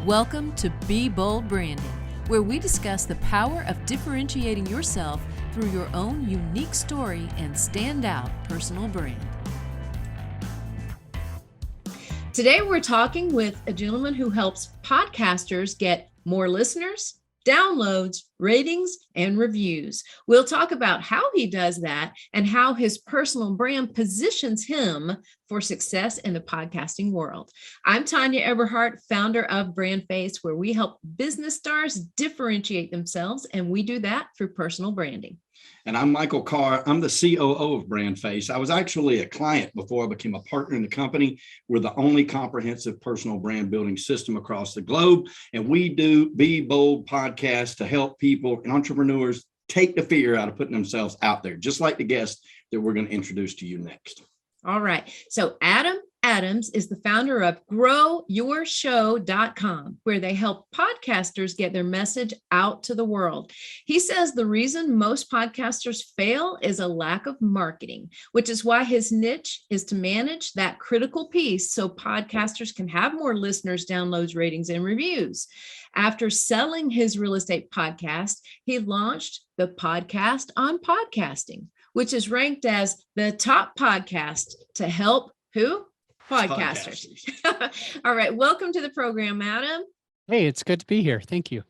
Welcome to Be Bold Branding, where we discuss the power of differentiating yourself through your own unique story and standout personal brand. Today, we're talking with a gentleman who helps podcasters get more listeners, downloads, ratings, and reviews. We'll talk about how he does that and how his personal brand positions him for success in the podcasting world. I'm Tanya Eberhard, founder of BrandFace, where we help business stars differentiate themselves, and we do that through personal branding. And I'm Michael Carr. I'm the COO of BrandFace. I was actually a client before I became a partner in the company. We're the only comprehensive personal brand building system across the globe. And we do Be Bold podcast to help people and entrepreneurs take the fear out of putting themselves out there, just like the guest that we're going to introduce to you next. All right. So Adam Adams is the founder of GrowYourShow.com, where they help podcasters get their message out to the world. He says the reason most podcasters fail is a lack of marketing, which is why his niche is to manage that critical piece so podcasters can have more listeners, downloads, ratings, and reviews. After selling his real estate podcast, he launched the Podcast on Podcasting, which is ranked as the top podcast to help who? Podcasters. All right. Welcome to the program, Adam. Hey, it's good to be here. Thank you.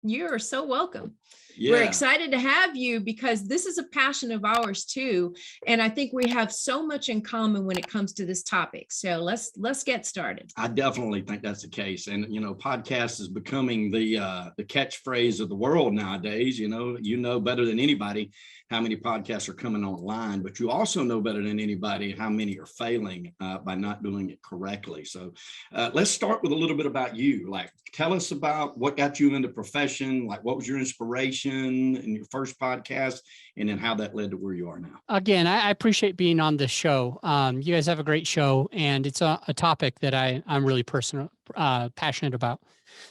You're so welcome. Yeah. We're excited to have you because this is a passion of ours too. And I think we have so much in common when it comes to this topic. So let's get started. I definitely think that's the case. And, podcast is becoming the catchphrase of the world nowadays. You know better than anybody how many podcasts are coming online, but you also know better than anybody how many are failing by not doing it correctly. So let's start with a little bit about you. Like, tell us about what got you into profession, like what was your inspiration in your first podcast, and then how that led to where you are now. Again, I appreciate being on this show. You guys have a great show, and it's a topic that I'm really passionate about.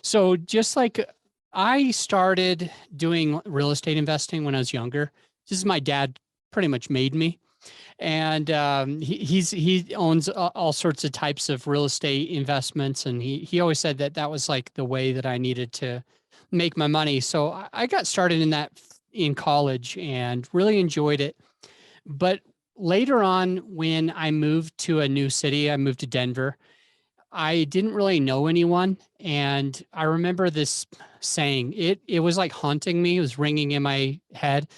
So just like I started doing real estate investing when I was younger. This is my dad pretty much made me. And he owns all sorts of types of real estate investments. And he always said that was like the way that I needed to make my money. So I got started in that in college and really enjoyed it. But later on, when I moved to a new city, I moved to Denver, I didn't really know anyone. And I remember this saying, it was like haunting me. It was ringing in my head.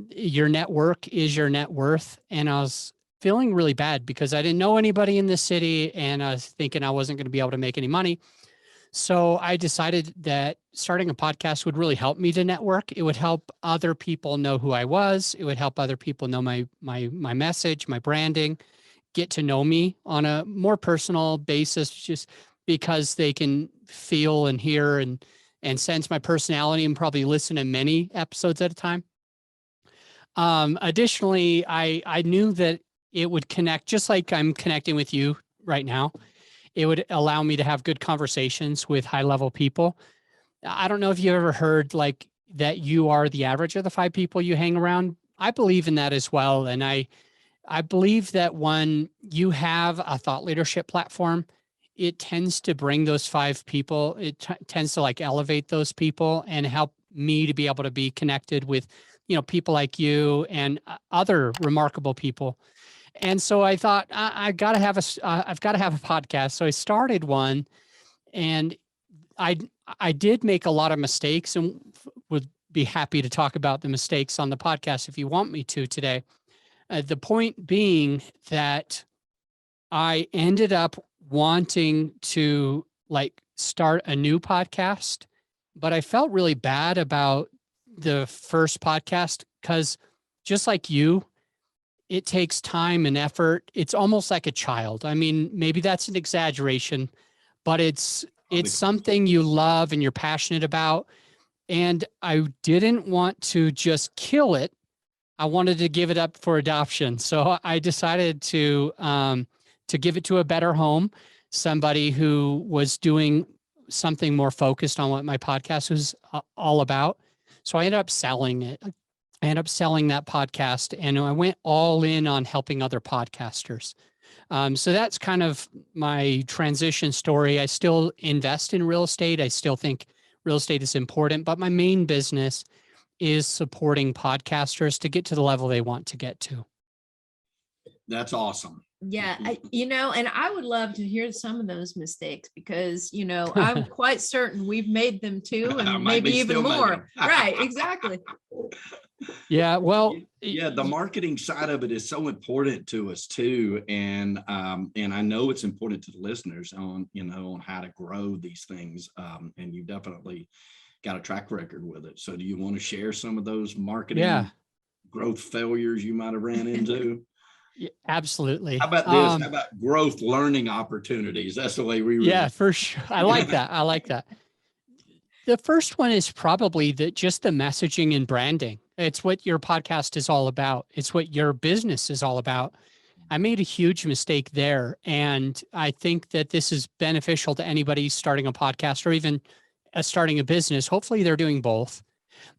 Your network is your net worth. And I was feeling really bad because I didn't know anybody in this city and I was thinking I wasn't going to be able to make any money. So I decided that starting a podcast would really help me to network. It would help other people know who I was. It would help other people know my message, my branding, get to know me on a more personal basis, just because they can feel and hear and sense my personality and probably listen to many episodes at a time. Additionally, I knew that it would connect, just like I'm connecting with you right now. It would allow me to have good conversations with high-level people. I don't know if you ever heard like that you are the average of the 5 people you hang around. I believe in that as well. And I believe that when you have a thought leadership platform, it tends to bring those 5 people. It tends to like elevate those people and help me to be able to be connected with people like you and other remarkable people. And so I thought I've got to have a podcast. So I started one, and I did make a lot of mistakes, and would be happy to talk about the mistakes on the podcast if you want me to today. The point being that I ended up wanting to like start a new podcast, but I felt really bad about the first podcast because just like you, it takes time and effort. It's almost like a child. I mean, maybe that's an exaggeration, but it's something you love and you're passionate about. And I didn't want to just kill it. I wanted to give it up for adoption. So I decided to give it to a better home, somebody who was doing something more focused on what my podcast was all about. So I ended up selling it. I ended up selling that podcast, and I went all in on helping other podcasters. So that's kind of my transition story. I still invest in real estate. I still think real estate is important, but my main business is supporting podcasters to get to the level they want to get to. That's awesome. Yeah, and I would love to hear some of those mistakes because, I'm quite certain we've made them too, and maybe even more. Right, exactly. Yeah, well, yeah, the marketing side of it is so important to us too, and I know it's important to the listeners on how to grow these things, and you definitely got a track record with it. So, do you want to share some of those marketing growth failures you might have ran into? Yeah, absolutely. How about this? How about growth learning opportunities? That's the way we. Yeah, for sure. I like that. I like that. The first one is probably just the messaging and branding. It's what your podcast is all about. It's what your business is all about. I made a huge mistake there. And I think that this is beneficial to anybody starting a podcast or even starting a business. Hopefully they're doing both,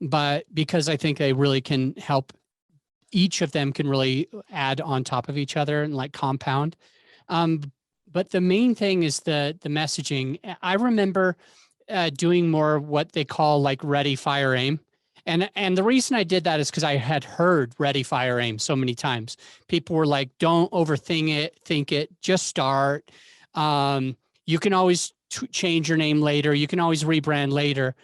but because I think they really can help, each of them can really add on top of each other and like compound. But the main thing is the messaging. I remember doing more what they call like ready, fire, aim. And the reason I did that is because I had heard ready, fire, aim so many times. People were like, don't overthink it, just start. You can always change your name later. You can always rebrand later.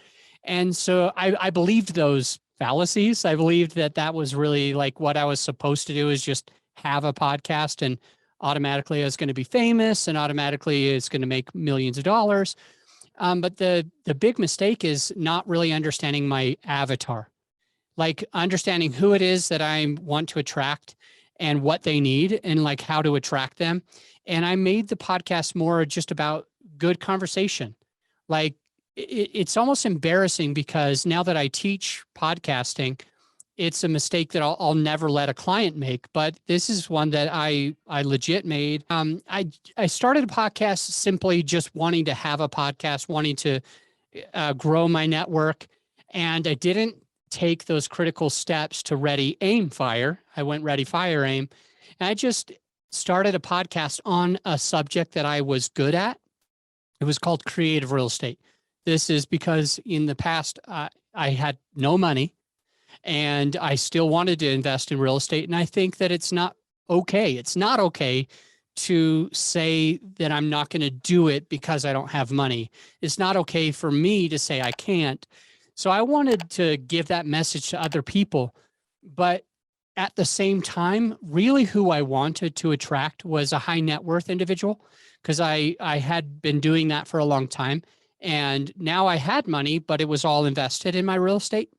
And so I believed those fallacies. I believed that was really like what I was supposed to do, is just have a podcast and automatically I was going to be famous and automatically it's going to make millions of dollars. But the big mistake is not really understanding my avatar, like understanding who it is that I want to attract and what they need and like how to attract them. And I made the podcast more just about good conversation. Like it's almost embarrassing because now that I teach podcasting, it's a mistake that I'll never let a client make, but this is one that I legit made. I started a podcast simply just wanting to have a podcast, wanting to grow my network. And I didn't take those critical steps to ready, aim, fire. I went ready, fire, aim. And I just started a podcast on a subject that I was good at. It was called creative real estate. This is because in the past, I had no money. And I still wanted to invest in real estate. And I think that it's not okay. It's not okay to say that I'm not going to do it because I don't have money. It's not okay for me to say I can't. So I wanted to give that message to other people. But at the same time, really who I wanted to attract was a high net worth individual, because I had been doing that for a long time. And now I had money, but it was all invested in my real estate.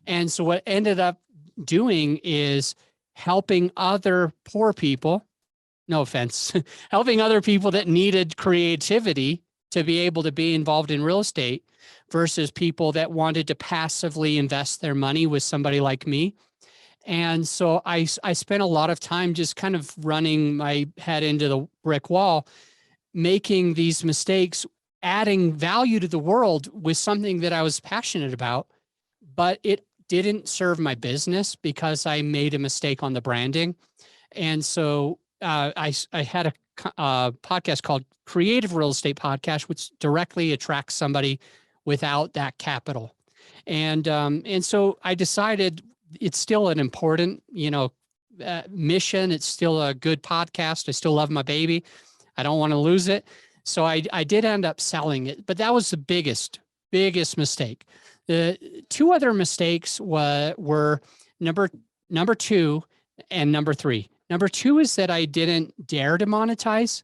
And so what ended up doing is helping other poor people, no offense, helping other people that needed creativity to be able to be involved in real estate versus people that wanted to passively invest their money with somebody like me. And so I spent a lot of time just kind of running my head into the brick wall, making these mistakes, adding value to the world with something that I was passionate about, but it didn't serve my business because I made a mistake on the branding. And so I had a podcast called Creative Real Estate Podcast, which directly attracts somebody without that capital. And so I decided it's still an important, mission. It's still a good podcast. I still love my baby. I don't want to lose it. So I did end up selling it, but that was the biggest mistake. The two other mistakes were number 2 and number 3. Number 2 is that I didn't dare to monetize.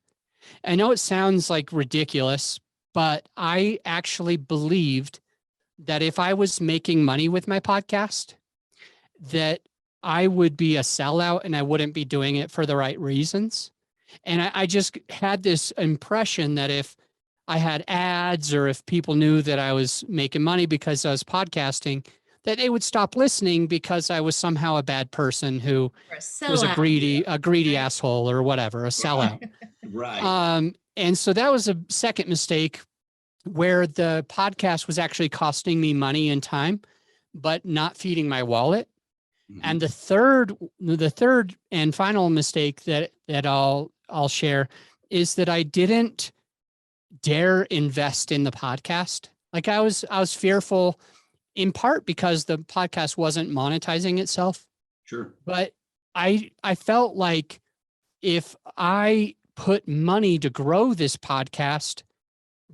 I know it sounds like ridiculous, but I actually believed that if I was making money with my podcast, that I would be a sellout and I wouldn't be doing it for the right reasons. And I just had this impression that if I had ads or if people knew that I was making money because I was podcasting, that they would stop listening because I was somehow a bad person who was a greedy asshole or whatever, a sellout. Right. And so that was a second mistake where the podcast was actually costing me money and time, but not feeding my wallet. Mm-hmm. And the third and final mistake that I'll I'll share is that I didn't dare invest in the podcast. Like I was fearful in part because the podcast wasn't monetizing itself. Sure. But I felt like if I put money to grow this podcast,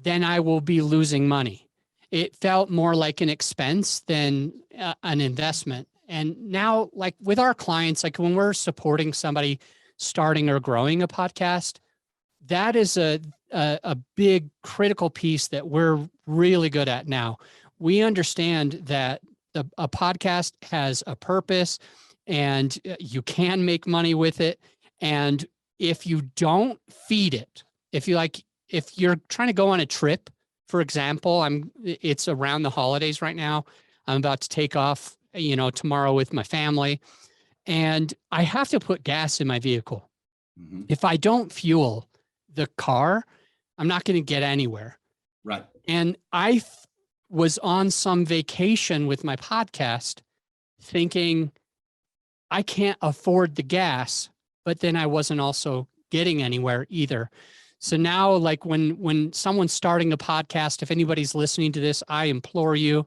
then I will be losing money. It felt more like an expense than an investment. And now, like with our clients, like when we're supporting somebody starting or growing a podcast, that is a big critical piece that we're really good at now. We understand that a podcast has a purpose and you can make money with it. And if you don't feed it, if you're trying to go on a trip, for example, it's around the holidays right now. I'm about to take off, tomorrow with my family, and I have to put gas in my vehicle. Mm-hmm. If I don't fuel the car, I'm not going to get anywhere. Right. And I was on some vacation with my podcast thinking I can't afford the gas, but then I wasn't also getting anywhere either. So now, like when someone's starting a podcast, if anybody's listening to this, I implore you,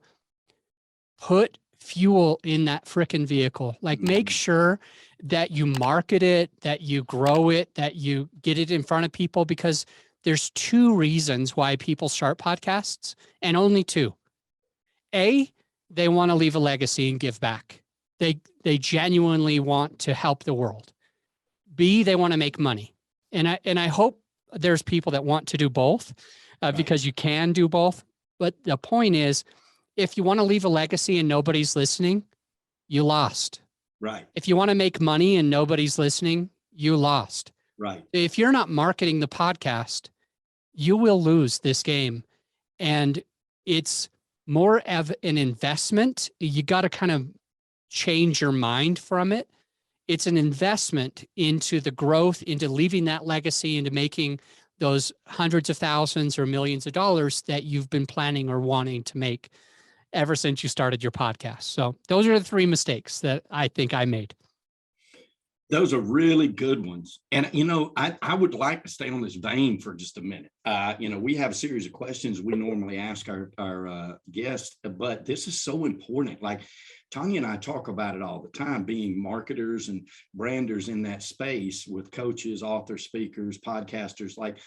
put fuel in that frickin' vehicle. Like make sure that you market it, that you grow it, that you get it in front of people, because there's two reasons why people start podcasts, and only two. A, they want to leave a legacy and give back. They genuinely want to help the world. B, they want to make money. And I hope there's people that want to do both, because you can do both. But the point is, if you want to leave a legacy and nobody's listening, you lost. Right. If you want to make money and nobody's listening, you lost. Right. If you're not marketing the podcast, you will lose this game. And it's more of an investment. You got to kind of change your mind from it. It's an investment into the growth, into leaving that legacy, into making those hundreds of thousands or millions of dollars that you've been planning or wanting to make ever since you started your podcast. So those are the three mistakes that I think I made. Those are really good ones. And, I would like to stay on this vein for just a minute. We have a series of questions we normally ask our guests, but this is so important. Like Tanya and I talk about it all the time, being marketers and branders in that space with coaches, authors, speakers, podcasters. Like,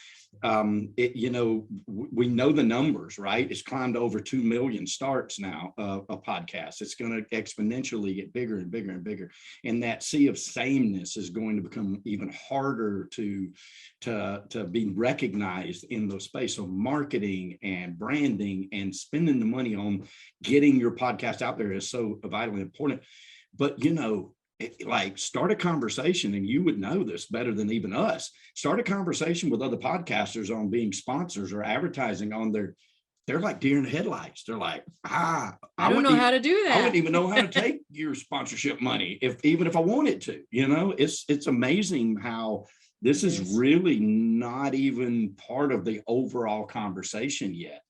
we know the numbers, right? It's climbed over 2 million starts now, a podcast. It's going to exponentially get bigger and bigger and bigger. And that sea of sameness is going to become even harder to be recognized in those space. So marketing and branding and spending the money on getting your podcast out there is so vitally important. But, like start a conversation, and you would know this better than even us. Start a conversation with other podcasters on being sponsors or advertising on they're like deer in the headlights. They're like, I don't know how to do that. I wouldn't even know how to take your sponsorship money even if I wanted to. It's amazing how this is really not even part of the overall conversation yet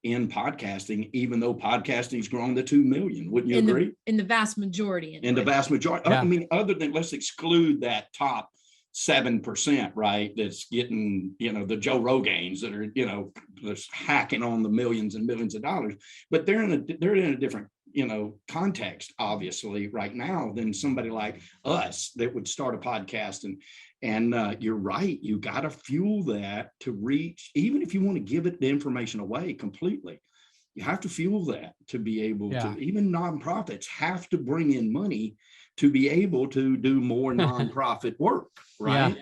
in podcasting, even though podcasting's grown to 2 million. Wouldn't you agree? In the vast majority. In the vast majority. Yeah. I mean, other than, let's exclude that top 7%, right? That's getting, the Joe Rogans that are, that's hacking on the millions and millions of dollars, but they're in a different, context, obviously, right now than somebody like us that would start a podcast. And you're right, you got to fuel that to reach, even if you want to give it the information away completely, you have to fuel that to be able to, even nonprofits have to bring in money to be able to do more nonprofit work, right?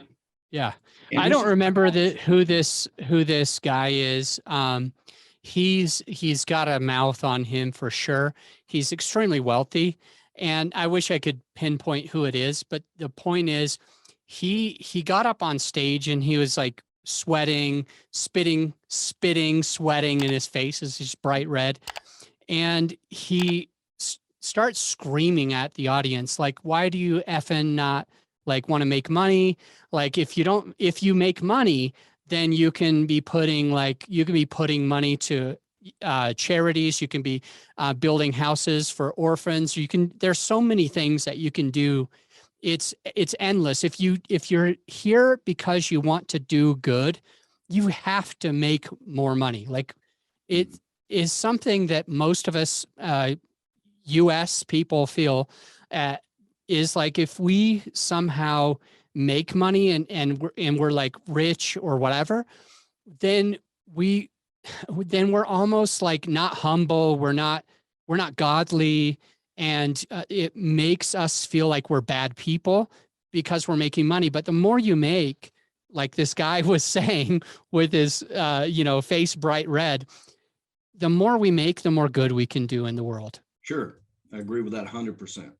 Yeah. I don't remember who this guy is. He's got a mouth on him for sure. He's extremely wealthy, and I wish I could pinpoint who it is, but the point is he got up on stage and he was like sweating, spitting, sweating, and his face is just bright red. And he starts screaming at the audience, like, why do you effing not like want to make money? Like, if you make money, then you can be putting money to charities. You can be building houses for orphans. There's so many things that you can do it's endless. If you're here because you want to do good, you have to make more money. Like it is something that most of us US people feel is like, if we somehow make money and we're like rich or whatever, then we're almost like not humble. We're not godly. And it makes us feel like we're bad people because we're making money. But the more you make, like this guy was saying with his, face bright red, the more we make, the more good we can do in the world. Sure. I agree with that 100%.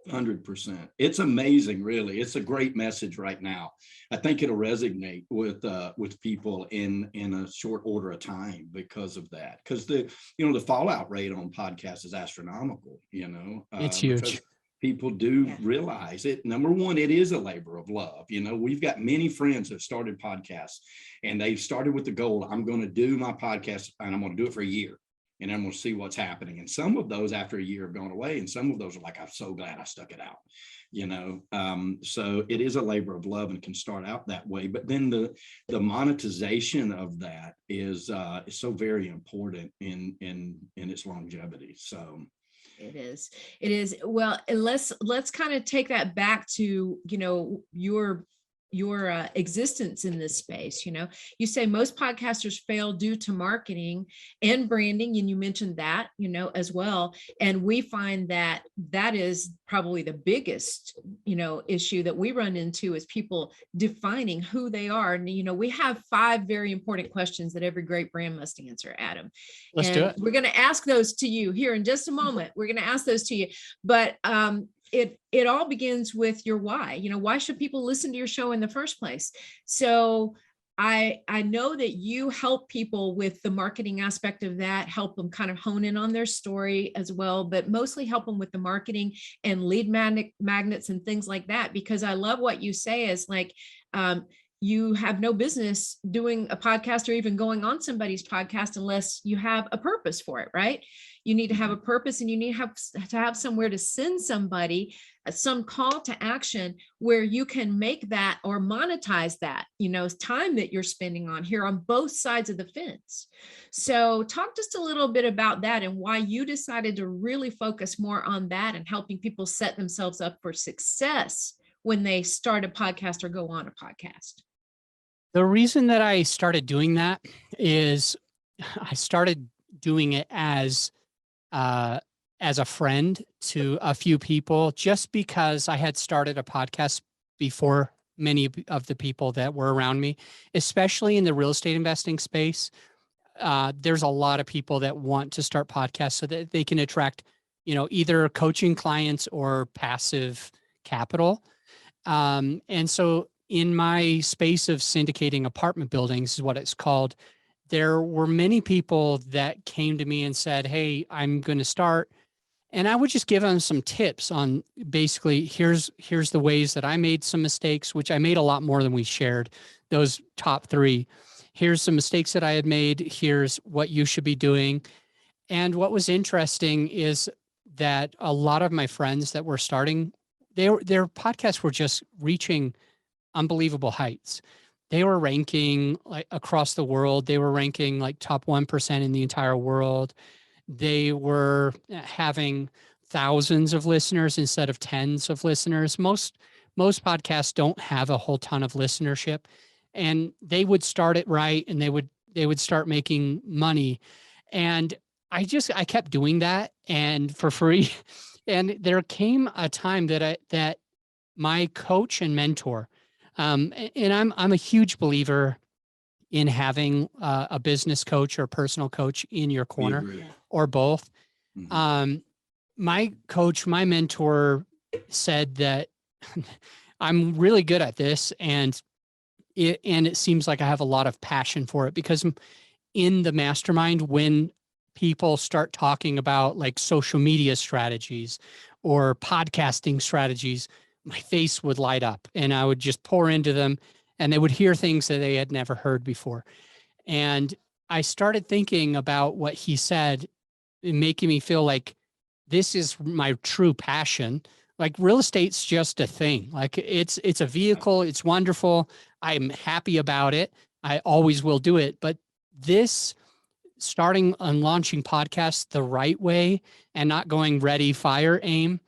100%. It's amazing, really. It's a great message right now. I think it'll resonate with people in a short order of time because of that. Because the fallout rate on podcasts is astronomical. It's huge. People do realize it. Number one, it is a labor of love. We've got many friends that started podcasts, and they've started with the goal: I'm going to do my podcast, and I'm going to do it for a year. And I'm going to see what's happening. And some of those after a year have gone away. And some of those are like, I'm so glad I stuck it out, so it is a labor of love and can start out that way. But then the monetization of that is so very important in its longevity. So it is. Well, and let's kind of take that back to, your existence in this space. You say most podcasters fail due to marketing and branding, and you mentioned that as well. And we find that is probably the biggest issue that we run into, is people defining who they are. And we have 5 very important questions that every great brand must answer, Adam. Let's do it. We're going to ask those to you here in just a moment. We're going to ask those to you, but it all begins with your why. Why should people listen to your show in the first place? So I know that you help people with the marketing aspect of that, help them kind of hone in on their story as well, but mostly help them with the marketing and lead magnets and things like that. Because I love what you say is like, you have no business doing a podcast or even going on somebody's podcast unless you have a purpose for it, right? You need to have a purpose, and you need to have somewhere to send somebody, some call to action where you can make that or monetize that, time that you're spending on here on both sides of the fence. So talk just a little bit about that and why you decided to really focus more on that and helping people set themselves up for success when they start a podcast or go on a podcast. The reason that I started doing that is I started doing it as a friend to a few people, just because I had started a podcast before many of the people that were around me, especially in the real estate investing space. There's a lot of people that want to start podcasts so that they can attract, either coaching clients or passive capital. And so in my space of syndicating apartment buildings, is what it's called, there were many people that came to me and said, hey, I'm going to start. And I would just give them some tips on basically, here's the ways that I made some mistakes, which I made a lot more than we shared, those top 3. Here's some mistakes that I had made. Here's what you should be doing. And what was interesting is that a lot of my friends that were starting, their podcasts were just reaching unbelievable heights. They were ranking like across the world. They were ranking like top 1% in the entire world. They were having thousands of listeners instead of tens of listeners. Most podcasts don't have a whole ton of listenership, and they would start it right, and they would start making money. And I kept doing that, and for free. And there came a time that my coach and mentor, and I'm a huge believer in having a business coach or a personal coach in your corner, or both. Mm-hmm. My coach, my mentor, said that I'm really good at this, and it seems like I have a lot of passion for it, because in the mastermind, when people start talking about like social media strategies or podcasting strategies, my face would light up and I would just pour into them, and they would hear things that they had never heard before. And I started thinking about what he said, making me feel like this is my true passion. Like real estate's just a thing. Like it's a vehicle. It's wonderful. I'm happy about it. I always will do it. But this starting and launching podcasts the right way and not going ready, fire, aim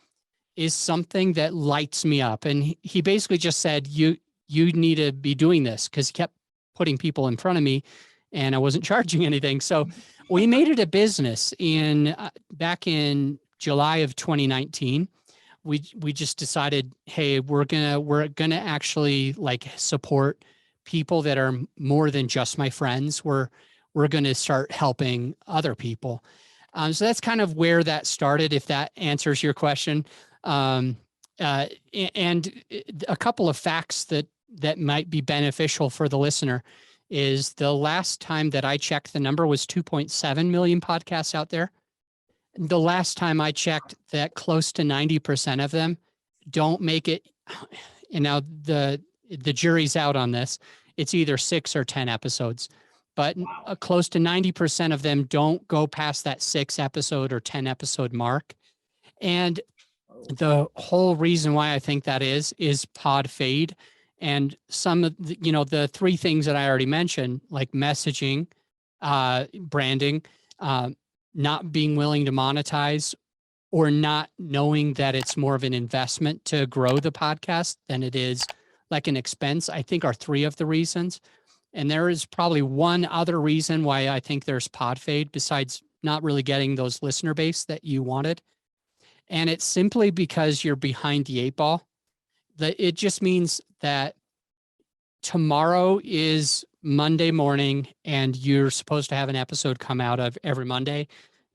is something that lights me up. And he basically just said, you need to be doing this, because he kept putting people in front of me and I wasn't charging anything. So we made it a business back in July of 2019. We just decided, hey, we're gonna actually like support people that are more than just my friends. We're gonna start helping other people. So that's kind of where that started, if that answers your question. And a couple of facts that might be beneficial for the listener is the last time that I checked, the number was 2.7 million podcasts out there. The last time I checked, that close to 90% of them don't make it. And now the jury's out on this. It's either 6 or 10 episodes, but close to 90% of them don't go past that 6 episode or 10 episode mark. And the whole reason why I think that is pod fade. And some of the, the 3 things that I already mentioned, like messaging, branding, not being willing to monetize, or not knowing that it's more of an investment to grow the podcast than it is like an expense, I think are 3 of the reasons. And there is probably one other reason why I think there's pod fade besides not really getting those listener base that you wanted. And it's simply because you're behind the 8 ball. It just means that tomorrow is Monday morning and you're supposed to have an episode come out of every Monday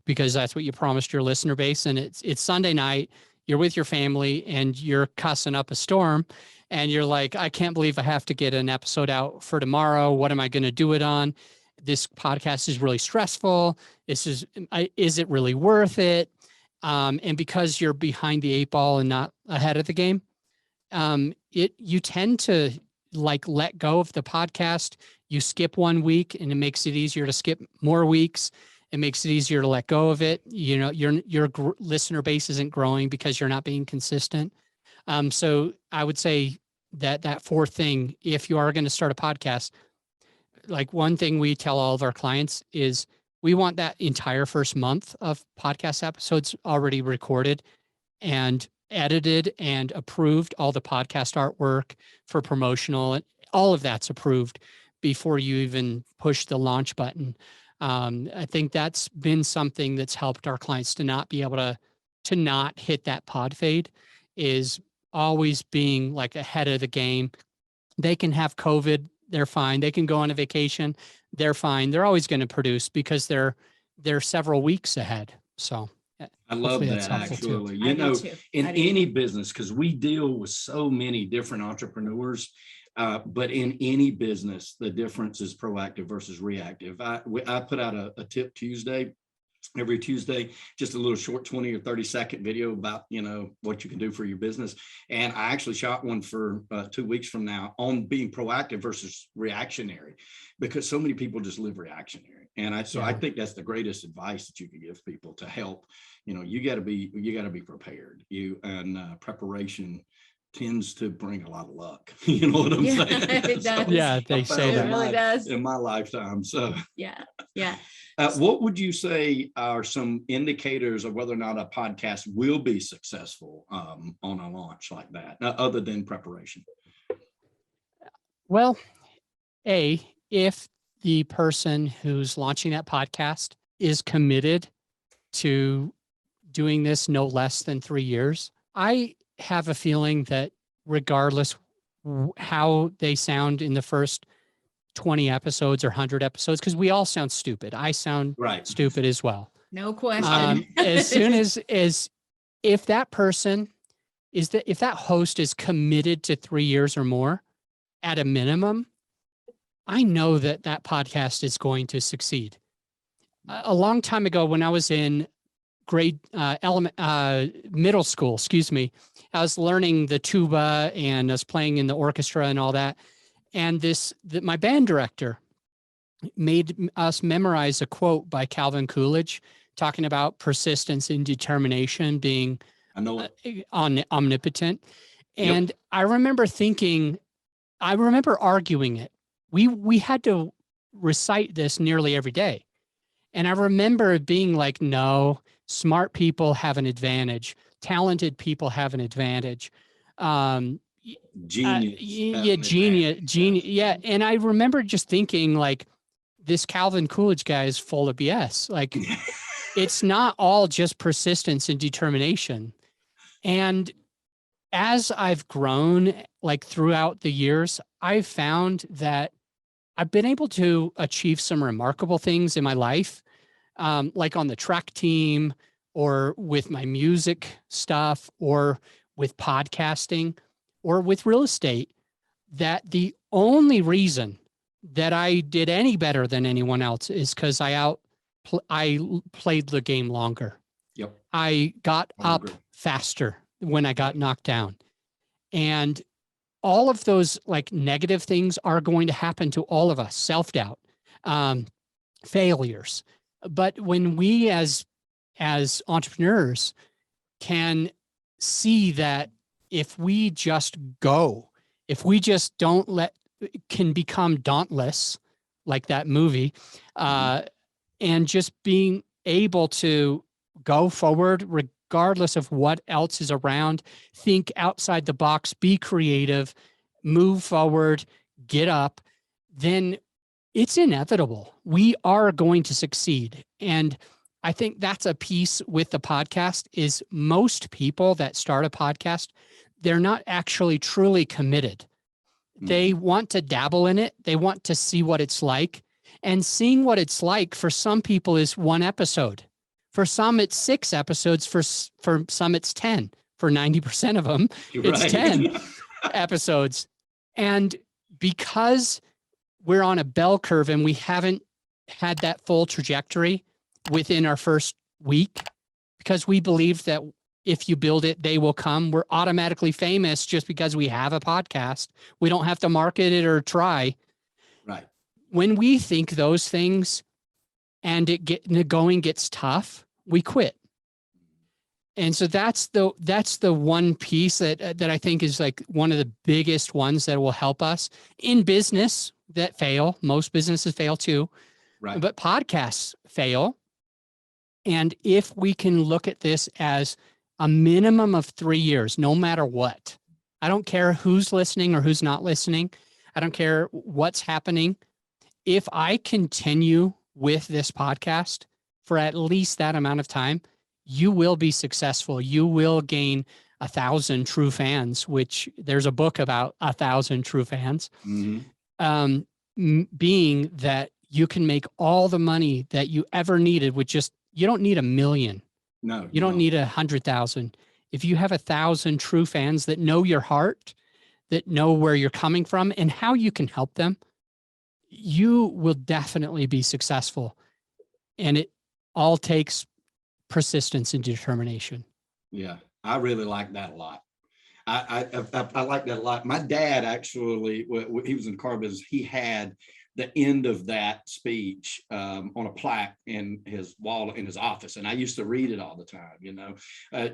because that's what you promised your listener base. And it's Sunday night, you're with your family and you're cussing up a storm and you're like, I can't believe I have to get an episode out for tomorrow. What am I going to do it on? This podcast is really stressful. Is it really worth it? And because you're behind the 8 ball and not ahead of the game, you tend to like let go of the podcast. You skip 1 week and it makes it easier to skip more weeks. It makes it easier to let go of it. Your listener base isn't growing because you're not being consistent. So I would say that 4th thing, if you are going to start a podcast, like one thing we tell all of our clients is we want that entire first month of podcast episodes already recorded and edited and approved. All the podcast artwork for promotional, all of that's approved before you even push the launch button. I think that's been something that's helped our clients to not be able to not hit that pod fade, is always being like ahead of the game. They can have COVID, they're fine. They can go on a vacation, they're fine. They're always going to produce because they're several weeks ahead. So I love that, actually. In any business, because we deal with so many different entrepreneurs, but in any business, the difference is proactive versus reactive. I put out a tip Tuesday, every Tuesday, just a little short 20 or 30-second video about, what you can do for your business. And I actually shot one for 2 weeks from now on being proactive versus reactionary, because so many people just live reactionary. And I think that's the greatest advice that you can give people to help. You got to be prepared. Preparation tends to bring a lot of luck. You know what I'm saying? It does. Yeah, they say that. It really does. In my lifetime. So yeah. What would you say are some indicators of whether or not a podcast will be successful on a launch like that, other than preparation? Well, if the person who's launching that podcast is committed to doing this no less than 3 years, I have a feeling that regardless how they sound in the first 20 episodes or 100 episodes, because we all sound stupid. I sound stupid as well. No question. As soon as if that person if that host is committed to 3 years or more at a minimum, I know that podcast is going to succeed. A long time ago, when I was in middle school, I was learning the tuba and I was playing in the orchestra and all that. And my band director made us memorize a quote by Calvin Coolidge talking about persistence and determination being I know it. omnipotent. And Yep. I remember arguing it. We had to recite this nearly every day. And I remember being like, no, smart people have an advantage. Talented people have an advantage. Genius. Yeah, genius. Yeah. And I remember just thinking like, this Calvin Coolidge guy is full of BS. Like, it's not all just persistence and determination. And as I've grown, like throughout the years, I've found that I've been able to achieve some remarkable things in my life, like on the track team or with my music stuff or with podcasting or with real estate, that the only reason that I did any better than anyone else is because I played the game longer. Yep. I got up faster when I got knocked down. And all of those like negative things are going to happen to all of us, self-doubt, failures. But when we as entrepreneurs can see that if we just go, if we just can become dauntless, like that movie, and just being able to go forward regardless of what else is around, think outside the box, be creative, move forward, get up, then it's inevitable. We are going to succeed. And I think that's a piece with the podcast is most people that start a podcast, they're not actually truly committed. They want to dabble in it. They want to see what it's like. And seeing what it's like for some people is one episode. For some, it's 6 episodes. For some, it's 10. For 90% of them, it's 10 episodes. And because we're on a bell curve and we haven't had that full trajectory within our first week, because we believe that if you build it, they will come. We're automatically famous just because we have a podcast. We don't have to market it or try. Right. When we think those things and the going gets tough, we quit. And so that's the one piece that I think is like one of the biggest ones that will help us in business that fail. Most businesses fail too, right? But podcasts fail. And if we can look at this as a minimum of 3 years, no matter what, I don't care who's listening or who's not listening. I don't care what's happening. If I continue with this podcast for at least that amount of time, you will be successful. You will gain 1,000 true fans, which there's a book about 1,000 true fans. Being that you can make all the money that you ever needed with you don't need 1 million. No, you don't need 100,000. If you have 1,000 true fans that know your heart, that know where you're coming from and how you can help them, you will definitely be successful. And it all takes persistence and determination. Yeah, I really like that a lot. I like that a lot. My dad actually, he was in the car business. He had the end of that speech on a plaque in his wall in his office, and I used to read it all the time.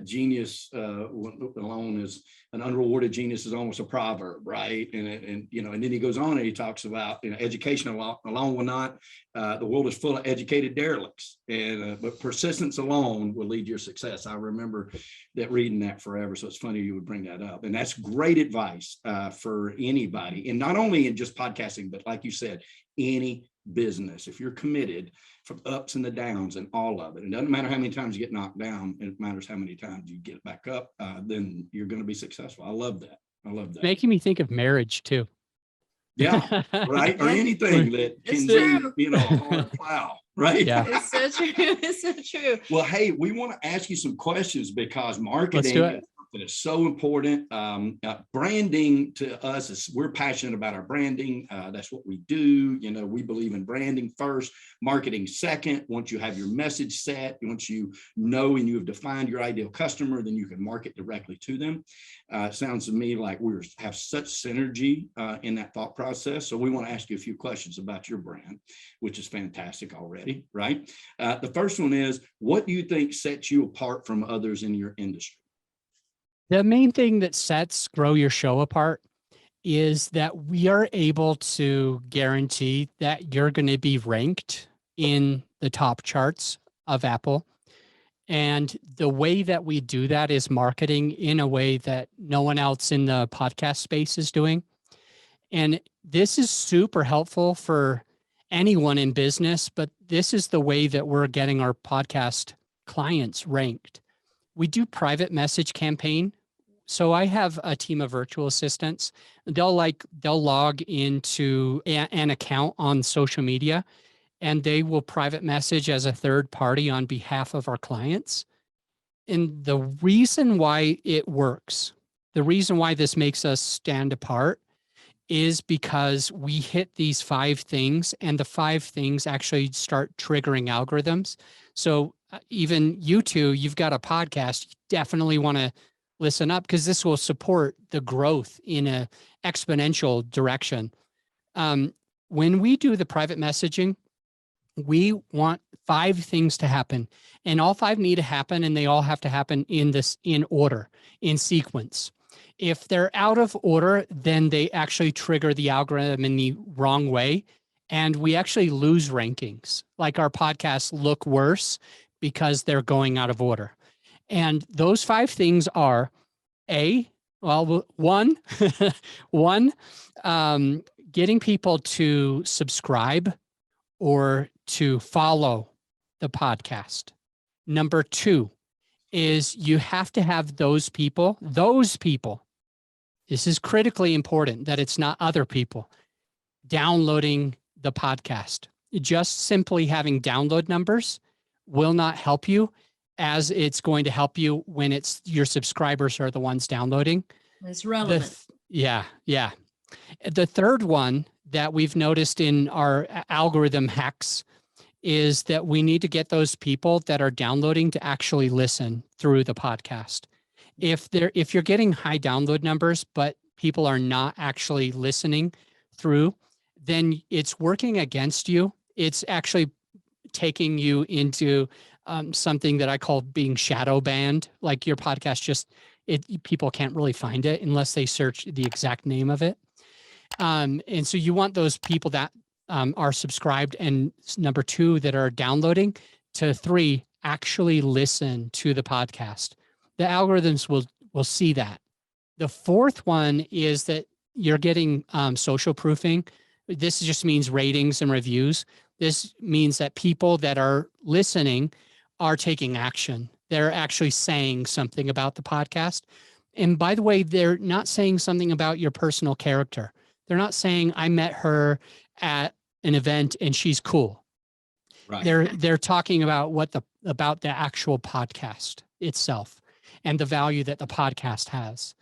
Genius alone is an unrewarded genius is almost a proverb, right? And then he goes on and he talks about education alone will not. The world is full of educated derelicts, but persistence alone will lead to your success. I remember that reading that forever. So it's funny you would bring that up, and that's great advice for anybody, and not only in just podcasting, but like you said, any business. If you're committed from ups and the downs and all of it, it doesn't matter how many times you get knocked down, it matters how many times you get back up, then you're going to be successful. I love that. Making me think of marriage too. Yeah, right. Or anything that can be, a hard plow, right? Yeah. It's so true. It's so true. Well, hey, we want to ask you some questions because marketing is so important. Branding to us is we're passionate about our branding. That's what we do. We believe in branding first, marketing second. Once you have your message set, once you know and you have defined your ideal customer, then you can market directly to them. It sounds to me like we have such synergy in that thought process. So we want to ask you a few questions about your brand, which is fantastic already, right? The first one is, what do you think sets you apart from others in your industry? The main thing that sets Grow Your Show apart is that we are able to guarantee that you're going to be ranked in the top charts of Apple. And the way that we do that is marketing in a way that no one else in the podcast space is doing. And this is super helpful for anyone in business, but this is the way that we're getting our podcast clients ranked. We do private message campaign. So I have a team of virtual assistants. They'll log into an account on social media, and they will private message as a third party on behalf of our clients. And the reason why it works, the reason why this makes us stand apart is because we hit these 5 things, and the 5 things actually start triggering algorithms. So even you two, you've got a podcast, you definitely want to listen up because this will support the growth in a exponential direction. When we do the private messaging, we want 5 things to happen, and all 5 need to happen, and they all have to happen in order, in sequence. If they're out of order, then they actually trigger the algorithm in the wrong way, and we actually lose rankings. Like our podcasts look worse because they're going out of order. And those 5 things are one, getting people to subscribe or to follow the podcast. Number 2 is you have to have those people, this is critically important that it's not other people downloading the podcast. Just simply having download numbers will not help you, as it's going to help you when it's your subscribers are the ones downloading. It's relevant. Yeah. The third one that we've noticed in our algorithm hacks is that we need to get those people that are downloading to actually listen through the podcast. If you're getting high download numbers, but people are not actually listening through, then it's working against you. It's actually taking you into something that I call being shadow banned. Like your podcast people can't really find it unless they search the exact name of it. And so you want those people that are subscribed, and number 2, that are downloading, to 3, actually listen to the podcast. The algorithms will see that. The 4th one is that you're getting social proofing. This just means ratings and reviews. This means that people that are listening are taking action. They're actually saying something about the podcast. And by the way, they're not saying something about your personal character. They're not saying, I met her at an event and she's cool. Right. They're talking about about the actual podcast itself and the value that the podcast has.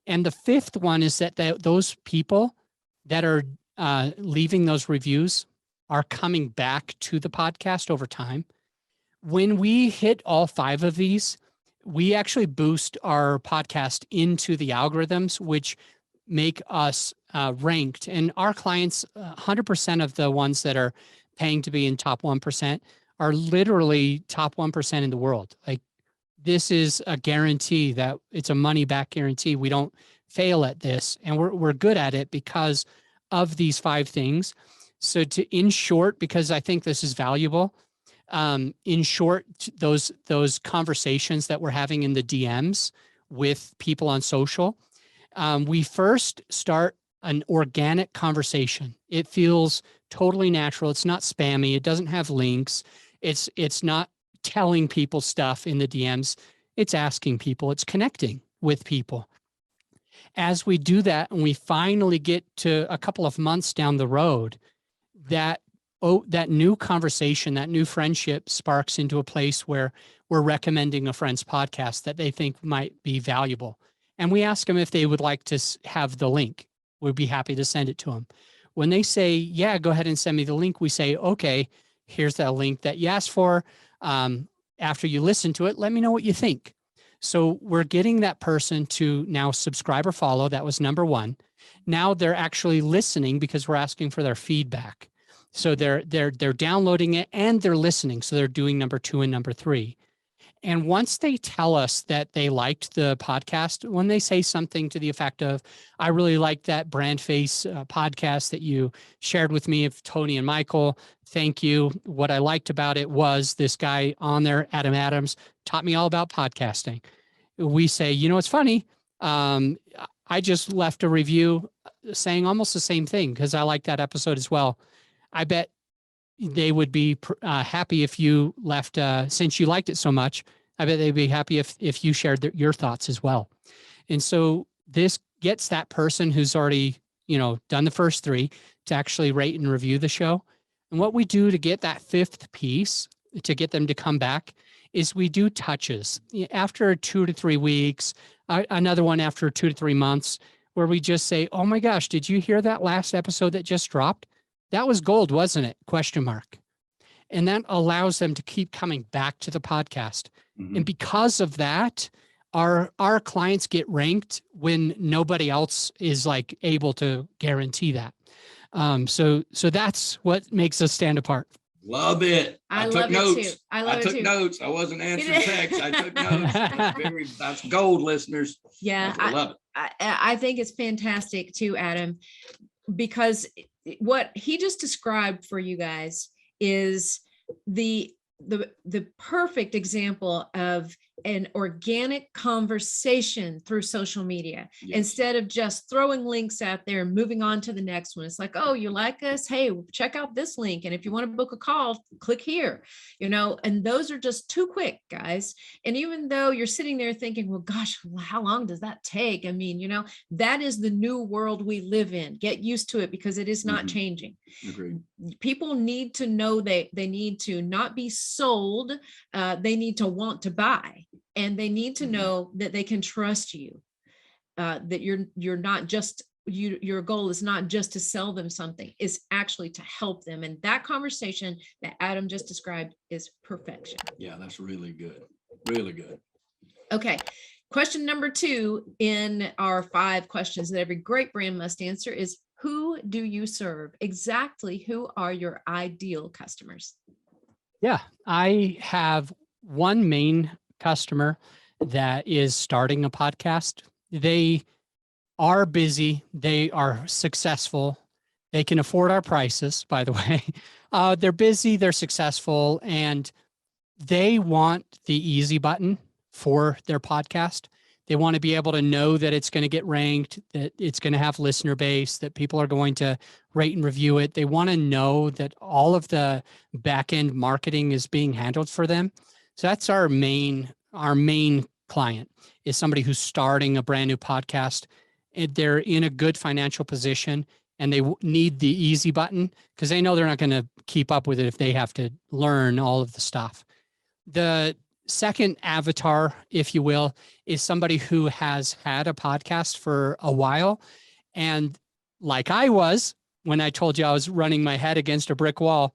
And the 5th one is that those people that are leaving those reviews are coming back to the podcast over time. When we hit all 5 of these, we actually boost our podcast into the algorithms, which make us ranked. And our clients, 100% of the ones that are paying to be in top 1% are literally top 1% in the world. Like, this is a guarantee that it's a money back guarantee. We don't fail at this, and we're good at it because of these 5 things. So in short, because I think this is valuable, in short, those conversations that we're having in the DMs with people on social, we first start an organic conversation. It feels totally natural. It's not spammy. It doesn't have links. It's not telling people stuff in the DMs. It's asking people. It's connecting with people. As we do that, and we finally get to a couple of months down the road, that new conversation, that new friendship sparks into a place where we're recommending a friend's podcast that they think might be valuable. And we ask them if they would like to have the link. We'd be happy to send it to them. When they say, yeah, go ahead and send me the link, we say, okay, here's that link that you asked for. After you listen to it, let me know what you think. So we're getting that person to now subscribe or follow. That was number 1. Now they're actually listening because we're asking for their feedback. So they're downloading it and they're listening. So they're doing number 2 and number 3. And once they tell us that they liked the podcast, when they say something to the effect of, I really liked that BrandFace podcast that you shared with me of Tony and Michael. Thank you. What I liked about it was this guy on there, Adam Adams, taught me all about podcasting. We say, you know, it's funny. I just left a review saying almost the same thing because I like that episode as well. I bet they would be happy if you left, since you liked it so much, I bet they'd be happy if you shared your thoughts as well. And so this gets that person who's already, you know, done the first 3 to actually rate and review the show. And what we do to get that 5th piece, to get them to come back, is we do touches after 2 to 3 weeks, another one after 2 to 3 months, where we just say, oh my gosh, did you hear that last episode that just dropped? That was gold, wasn't it? ? And that allows them to keep coming back to the podcast. Mhm. And because of that, our clients get ranked when nobody else is like able to guarantee that. So that's what makes us stand apart. Love it. I took love it notes. too. I love it took too. notes. I wasn't answering texts. I took notes. That's gold, listeners. Yeah, I love it. I think it's fantastic too, Adam, because what he just described for you guys is the perfect example of an organic conversation through social media. Yes. Instead of just throwing links out there and moving on to the next one. It's like, oh, you like us? Hey, check out this link. And if you want to book a call, click here, you know, and those are just too quick, guys. And even though you're sitting there thinking, well, gosh, how long does that take? I mean, you know, that is the new world we live in. Get used to it because it is not changing. Agreed. People need to know they need to not be sold. They need to want to buy, and they need to know that they can trust you, that you're not just, your goal is not just to sell them something, it's actually to help them. And that conversation that Adam just described is perfection. Yeah, that's really good. Really good. Okay. Question number 2 in our 5 questions that every great brand must answer is, who do you serve? Exactly who are your ideal customers? Yeah, I have one main customer that is starting a podcast. They are busy. They are successful. They can afford our prices, by the way. They're busy, they're successful, and they want the easy button for their podcast. They want to be able to know that it's going to get ranked, that it's going to have listener base, that people are going to rate and review it. They want to know that all of the back end marketing is being handled for them. So that's our main client, is somebody who's starting a brand new podcast. And they're in a good financial position and they need the easy button because they know they're not going to keep up with it if they have to learn all of the stuff. The second avatar, if you will, is somebody who has had a podcast for a while. And like I was, when I told you I was running my head against a brick wall,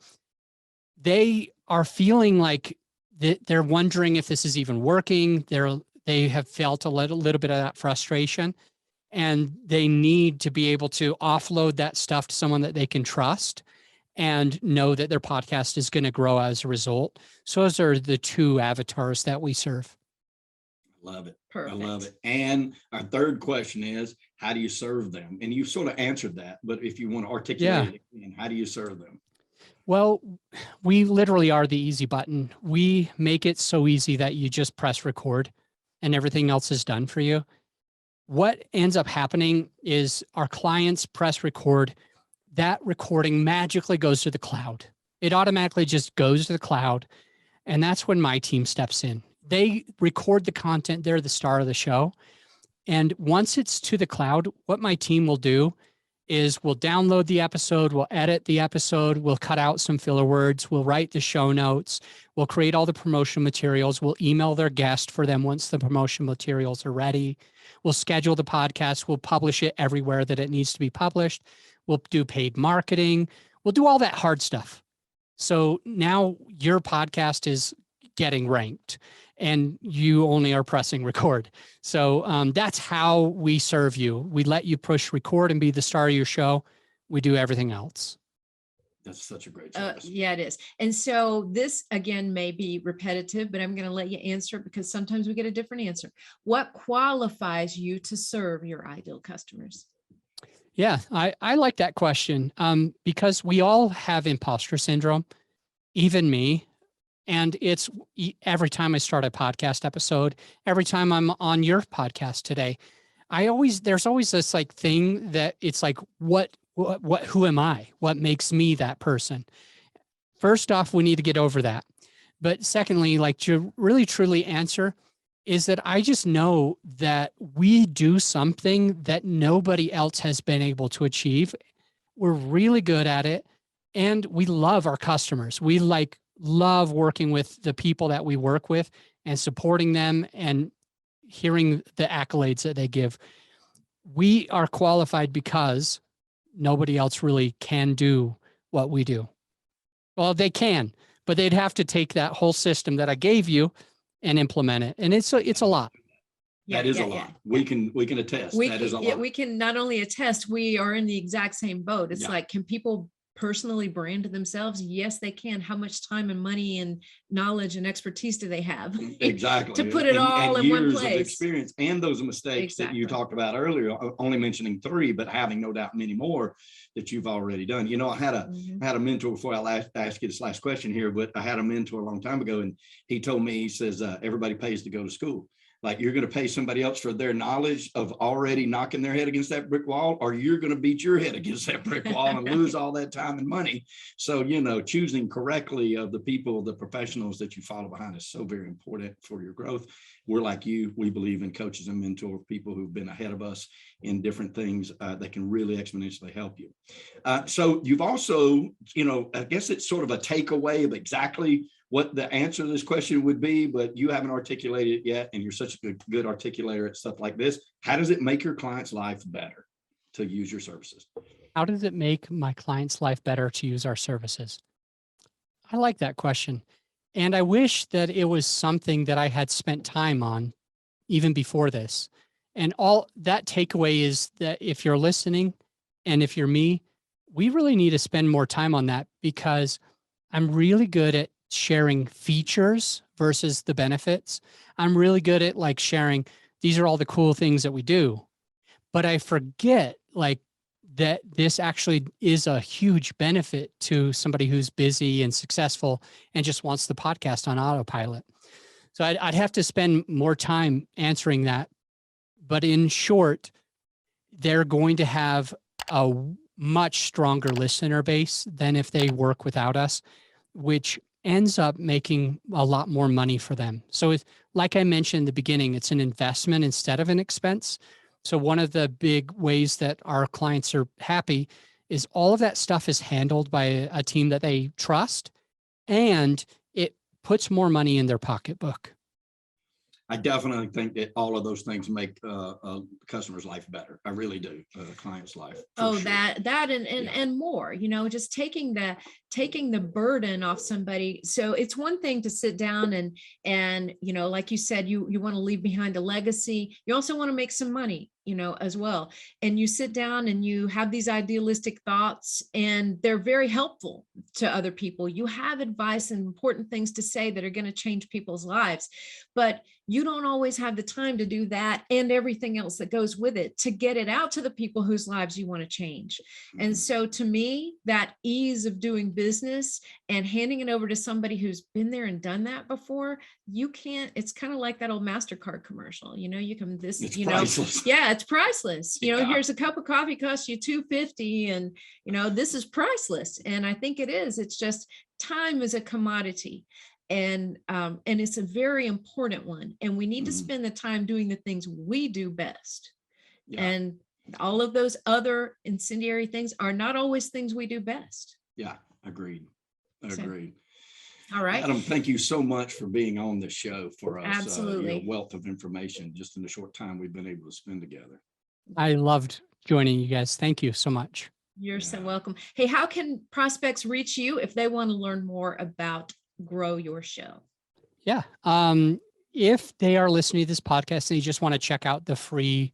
they are feeling like they're wondering if this is even working. They have felt a little bit of that frustration, and they need to be able to offload that stuff to someone that they can trust and know that their podcast is going to grow as a result. So those are the 2 avatars that we serve. Love it. Perfect. I love it. And our third question is, how do you serve them? And you sort of answered that, but if you want to articulate it again, how do you serve them? Well, we literally are the easy button. We make it so easy that you just press record and everything else is done for you. What ends up happening is our clients press record. That recording magically goes to the cloud. It automatically just goes to the cloud. And that's when my team steps in. They record the content. They're the star of the show. And once it's to the cloud, what my team will do is we'll download the episode, we'll edit the episode, we'll cut out some filler words, we'll write the show notes, we'll create all the promotion materials, we'll email their guest for them once the promotion materials are ready. We'll schedule the podcast, we'll publish it everywhere that it needs to be published. We'll do paid marketing. We'll do all that hard stuff. So now your podcast is getting ranked and you only are pressing record. So that's how we serve you. We let you push record and be the star of your show. We do everything else. That's such a great service. Yeah, it is. And so this again may be repetitive, but I'm going to let you answer because sometimes we get a different answer. What qualifies you to serve your ideal customers? Yeah, I like that question because we all have imposter syndrome, even me. And it's every time I start a podcast episode, every time I'm on your podcast today, there's always this like thing that it's like, who am I? What makes me that person? First off, we need to get over that. But secondly, like to really truly answer is that I just know that we do something that nobody else has been able to achieve. We're really good at it and we love our customers. We love working with the people that we work with and supporting them and hearing the accolades that they give. We are qualified because nobody else really can do what we do. Well, they can, but they'd have to take that whole system that I gave you and implement it. And it's a lot. That is a lot. We can attest. That is a lot. We can not only attest, we are in the exact same boat. It's like, can people personally brand themselves? Yes, they can. How much time and money and knowledge and expertise do they have? Exactly. To put it all in one place. Of experience and those mistakes that you talked about earlier, only mentioning 3, but having no doubt many more that you've already done. You know, I had a mentor before I ask you this last question here, but I had a mentor a long time ago, and he told me, he says, everybody pays to go to school. Like you're going to pay somebody else for their knowledge of already knocking their head against that brick wall, or you're going to beat your head against that brick wall and lose all that time and money. So, you know, choosing correctly of the people, the professionals that you follow behind is so very important for your growth. We're like you, we believe in coaches and mentors, people who've been ahead of us in different things that can really exponentially help you. So you've also, you know, I guess it's sort of a takeaway of exactly what the answer to this question would be, but you haven't articulated it yet, and you're such a good articulator at stuff like this. How does it make your client's life better to use your services? How does it make my client's life better to use our services? I like that question. And I wish that it was something that I had spent time on even before this. And all that takeaway is that if you're listening and if you're me, we really need to spend more time on that, because I'm really good at sharing features versus the benefits. I'm really good at like sharing, these are all the cool things that we do, but I forget like that this actually is a huge benefit to somebody who's busy and successful and just wants the podcast on autopilot. So I'd have to spend more time answering that. But in short, they're going to have a much stronger listener base than if they work without us, which ends up making a lot more money for them. So it's, like I mentioned in the beginning, it's an investment instead of an expense. So one of the big ways that our clients are happy is all of that stuff is handled by a team that they trust, and it puts more money in their pocketbook. I definitely think that all of those things make a customer's life better. I really do. Client's life. Oh, sure. that and more, you know, just taking the burden off somebody. So it's one thing to sit down and, you know, like you said, you want to leave behind a legacy. You also want to make some money, you know, as well. And you sit down and you have these idealistic thoughts, and they're very helpful to other people. You have advice and important things to say that are going to change people's lives, but you don't always have the time to do that and everything else that goes with it to get it out to the people whose lives you want to change. And so to me, that ease of doing business and handing it over to somebody who's been there and done that before, you can't, it's kind of like that old MasterCard commercial, you know, you can, this, it's you know, priceless. Yeah, it's priceless. You know, here's a cup of coffee costs you $2.50, and, you know, this is priceless. And I think it is, it's just time is a commodity. And it's a very important one. And we need to spend the time doing the things we do best. Yeah. And all of those other incendiary things are not always things we do best. Yeah, agreed. All right. Adam, thank you so much for being on the show for us. Absolutely. Your wealth of information just in the short time we've been able to spend together. I loved joining you guys. Thank you so much. You're so welcome. Hey, how can prospects reach you if they want to learn more about Grow Your Show? Yeah. If they are listening to this podcast and you just want to check out the free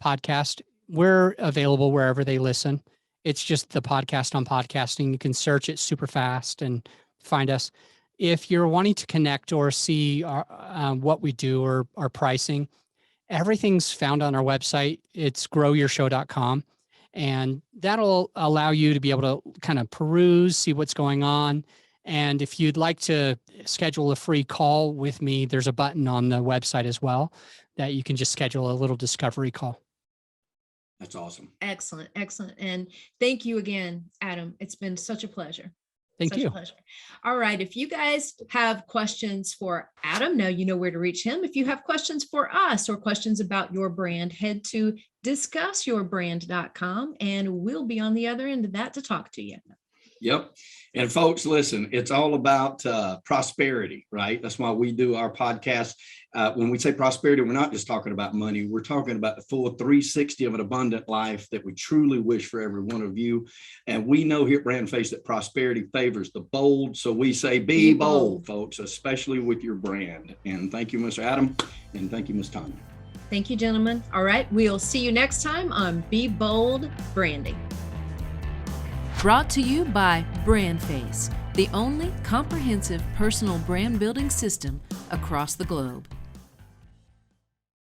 podcast, we're available wherever they listen. It's just the podcast on podcasting. You can search it super fast and find us. If you're wanting to connect or see what we do or our pricing, everything's found on our website. It's growyourshow.com. And that'll allow you to be able to kind of peruse, see what's going on. And if you'd like to schedule a free call with me, there's a button on the website as well that you can just schedule a little discovery call. That's awesome. Excellent. Excellent. And thank you again, Adam. It's been such a pleasure. Thank Such you. a pleasure. All right. If you guys have questions for Adam, now you know where to reach him. If you have questions for us or questions about your brand, head to discussyourbrand.com and we'll be on the other end of that to talk to you. Yep. And folks, listen, it's all about prosperity, right? That's why we do our podcast. When we say prosperity, we're not just talking about money. We're talking about the full 360 of an abundant life that we truly wish for every one of you. And we know here at BrandFace that prosperity favors the bold. So we say, be bold, folks, especially with your brand. And thank you, Mr. Adam. And thank you, Ms. Tanya. Thank you, gentlemen. All right. We'll see you next time on Be Bold Branding. Brought to you by BrandFace, the only comprehensive personal brand building system across the globe.